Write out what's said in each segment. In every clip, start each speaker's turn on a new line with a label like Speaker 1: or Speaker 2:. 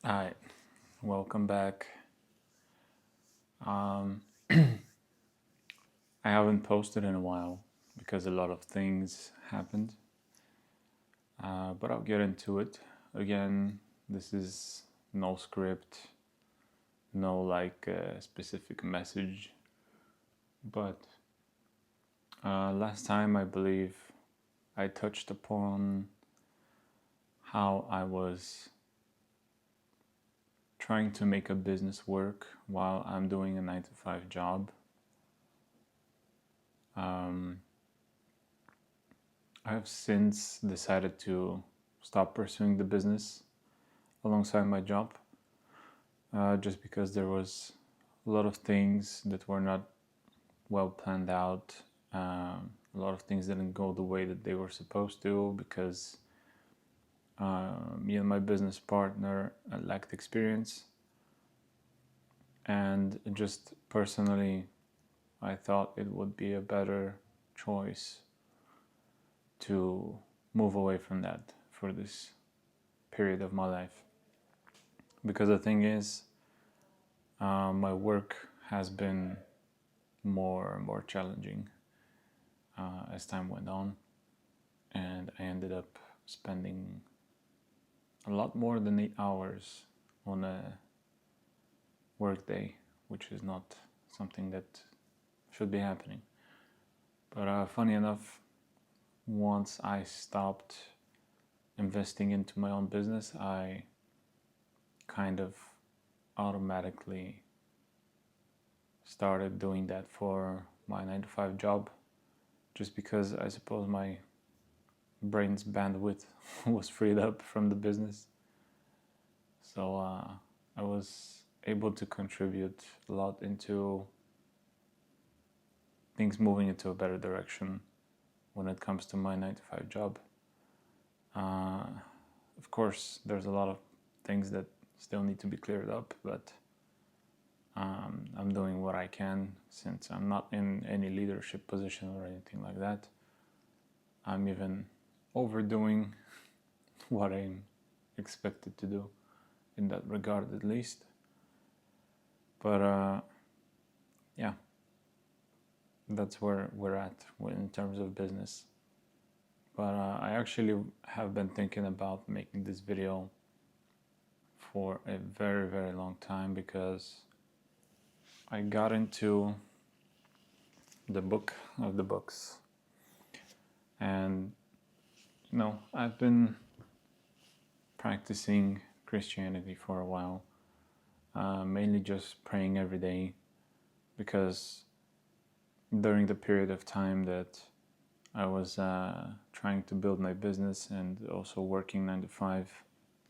Speaker 1: Hi, welcome back. Um, I haven't posted in a while because a lot of things happened, but I'll get into it. Again, this is no script, no specific message, but last time I believe I touched upon how I was trying to make a business work while I'm doing a 9 to 5 job. Um, I have since decided to stop pursuing the business alongside my job, just because there was a lot of things that were not well planned out. A lot of things didn't go the way that they were supposed to because me and my business partner lacked experience, and just personally, I thought it would be a better choice to move away from that for this period of my life. Because the thing is, my work has been more and more challenging as time went on, and I ended up spending a lot more than 8 hours on a work day, which is not something that should be happening. But funny enough, once I stopped investing into my own business, I kind of automatically started doing that for my 9 to 5 job, just because I suppose my brain's bandwidth was freed up from the business. So I was able to contribute a lot into things moving into a better direction when it comes to my 9 to 5 job. Uh, of course, there's a lot of things that still need to be cleared up, but I'm doing what I can since I'm not in any leadership position or anything like that. I'm even overdoing what I'm expected to do in that regard, at least. But yeah, that's where we're at in terms of business. But I actually have been thinking about making this video for a very, very long time because I got into the book of the books. And, I've been practicing Christianity for a while, mainly just praying every day because during the period of time that I was trying to build my business and also working 9 to 5,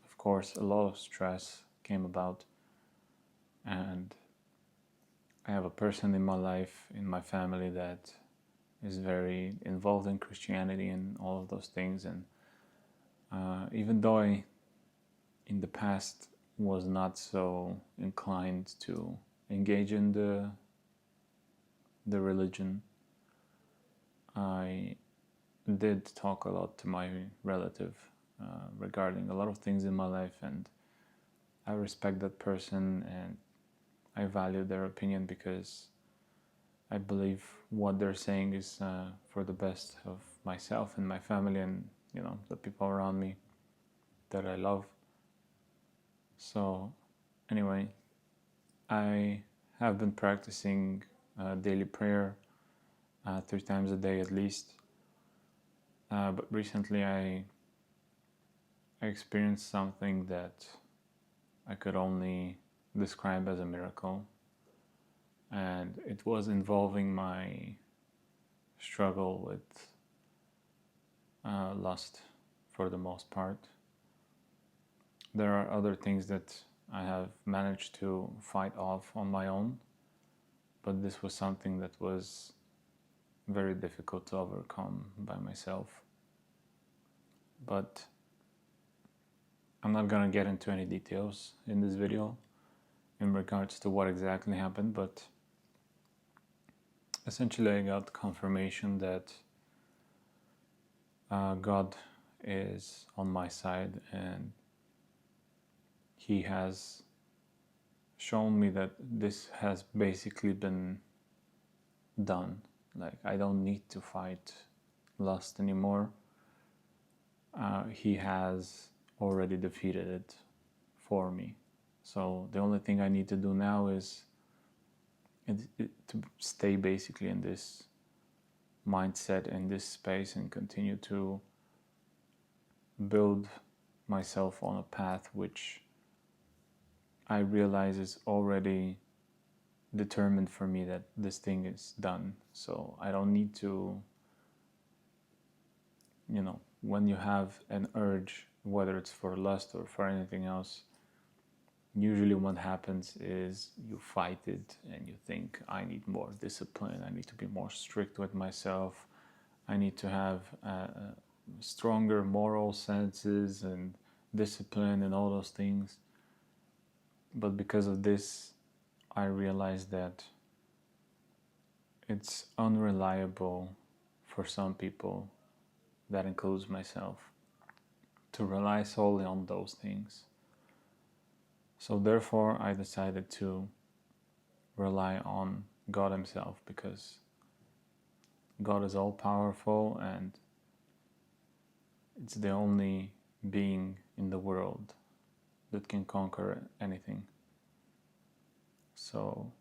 Speaker 1: of course, a lot of stress came about. And I have a person in my life, in my family, that is very involved in Christianity and all of those things. And even though I, in the past, was not so inclined to engage in the religion, I did talk a lot to my relative regarding a lot of things in my life, and I respect that person and I value their opinion because I believe what they're saying is for the best of myself and my family and the people around me that I love. So anyway, I have been practicing daily prayer 3 times a day at least. But recently I experienced something that I could only describe as a miracle, and it was involving my struggle with lust for the most part. There are other things that I have managed to fight off on my own, but this was something that was very difficult to overcome by myself. But I'm not gonna get into any details in this video in regards to what exactly happened, but essentially I got confirmation that God is on my side and he has shown me that this has basically been done. Like, I don't need to fight lust anymore. He has already defeated it for me. So the only thing I need to do now is to stay basically in this mindset, in this space, and continue to build myself on a path which I realize is already determined for me, that this thing is done. So I don't need to, when you have an urge, whether it's for lust or for anything else, usually what happens is you fight it and you think, I need more discipline, I need to be more strict with myself, I need to have stronger moral senses and discipline and all those things. But because of this, I realized that it's unreliable for some people, that includes myself, to rely solely on those things. So therefore, I decided to rely on God Himself, because God is all-powerful and it's the only being in the world that can conquer anything. So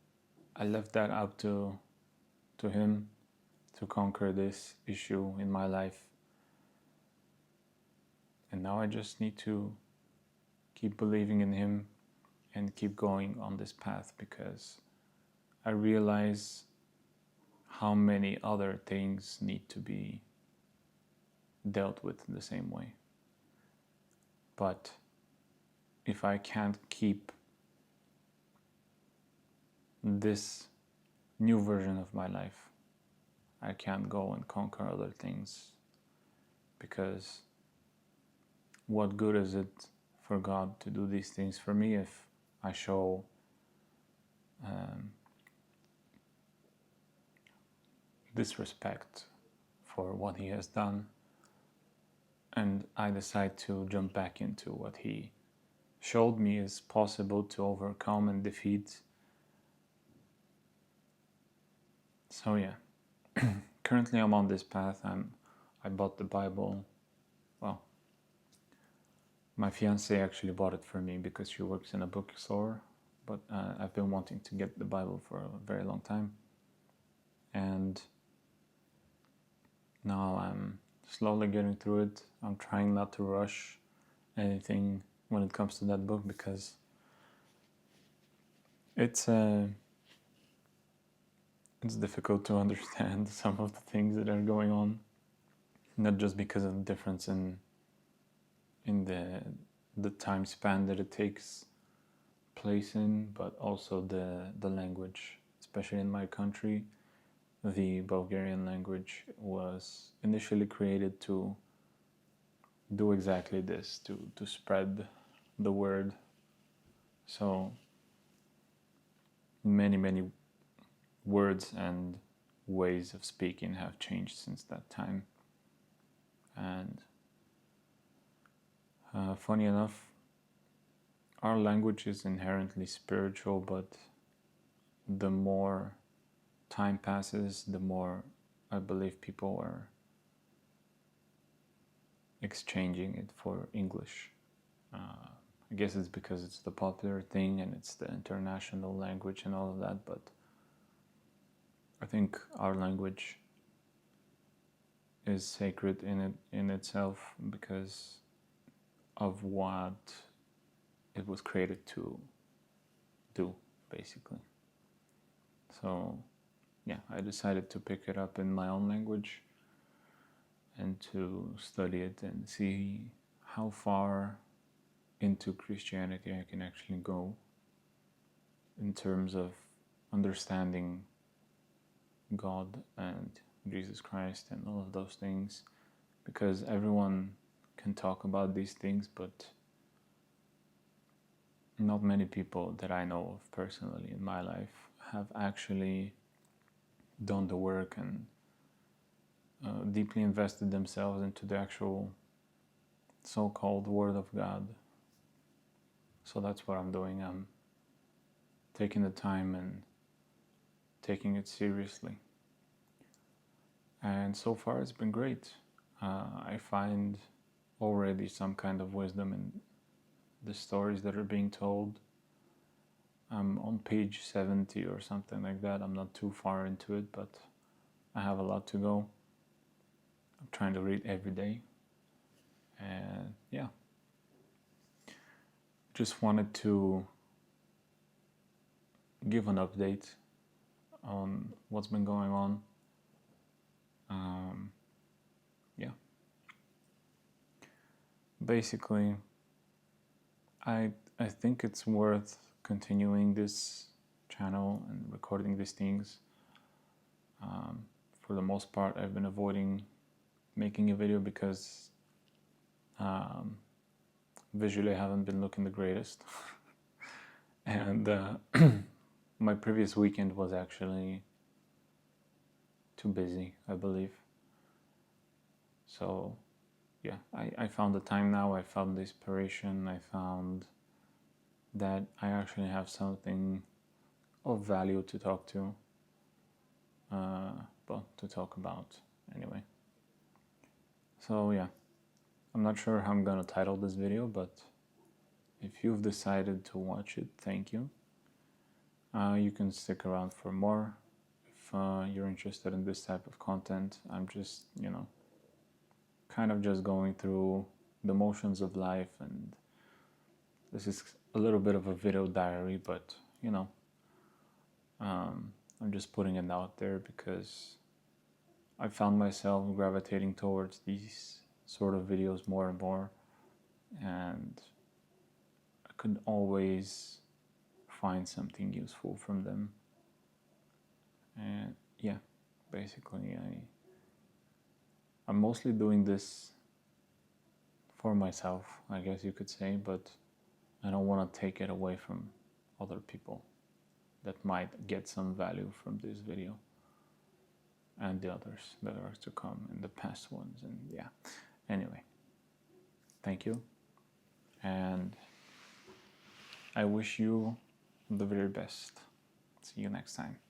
Speaker 1: I left that up to Him to conquer this issue in my life. And now I just need to keep believing in Him and keep going on this path, because I realize how many other things need to be dealt with the same way. But if I can't keep this new version of my life, I can't go and conquer other things, because what good is it for God to do these things for me if I show disrespect for what He has done, and I decide to jump back into what He showed me is possible to overcome and defeat. So yeah, currently I'm on this path. I bought the Bible. Well, my fiancée actually bought it for me because she works in a bookstore, but I've been wanting to get the Bible for a very long time. And now I'm slowly getting through it. I'm trying not to rush anything when it comes to that book, because it's difficult to understand some of the things that are going on, not just because of the difference in the time span that it takes place in, but also the language. Especially in my country, the Bulgarian language was initially created to do exactly this, to spread the word. So many words and ways of speaking have changed since that time. And funny enough, our language is inherently spiritual, but the more time passes, the more I believe people are exchanging it for English. I guess it's because it's the popular thing and it's the international language and all of that, but I think our language is sacred in itself because of what it was created to do, basically. So yeah, I decided to pick it up in my own language and to study it and see how far into Christianity I can actually go in terms of understanding God and Jesus Christ and all of those things, because everyone can talk about these things, but not many people that I know of personally in my life have actually done the work and deeply invested themselves into the actual so-called Word of God. So that's what I'm doing. I'm taking the time and taking it seriously. And so far it's been great. I find already some kind of wisdom in the stories that are being told. I'm on page 70 or something like that. I'm not too far into it, but I have a lot to go. I'm trying to read every day. And yeah, just wanted to give an update on what's been going on. Yeah. Basically, I think it's worth continuing this channel and recording these things. For the most part, I've been avoiding making a video because visually I haven't been looking the greatest. And my previous weekend was actually too busy, I believe. So yeah, I found the time now, I found the inspiration, I found that I actually have something of value to talk to, to talk about anyway. So yeah, I'm not sure how I'm gonna title this video, but if you've decided to watch it, thank you. You can stick around for more if you're interested in this type of content. I'm just, kind of just going through the motions of life, and this is a little bit of a video diary, but I'm just putting it out there because I found myself gravitating towards these sort of videos more and more, and I could always find something useful from them. And yeah, basically I'm mostly doing this for myself, I guess you could say, but I don't want to take it away from other people that might get some value from this video and the others that are to come in the past ones. And yeah, anyway, thank you, and I wish you the very best. See you next time.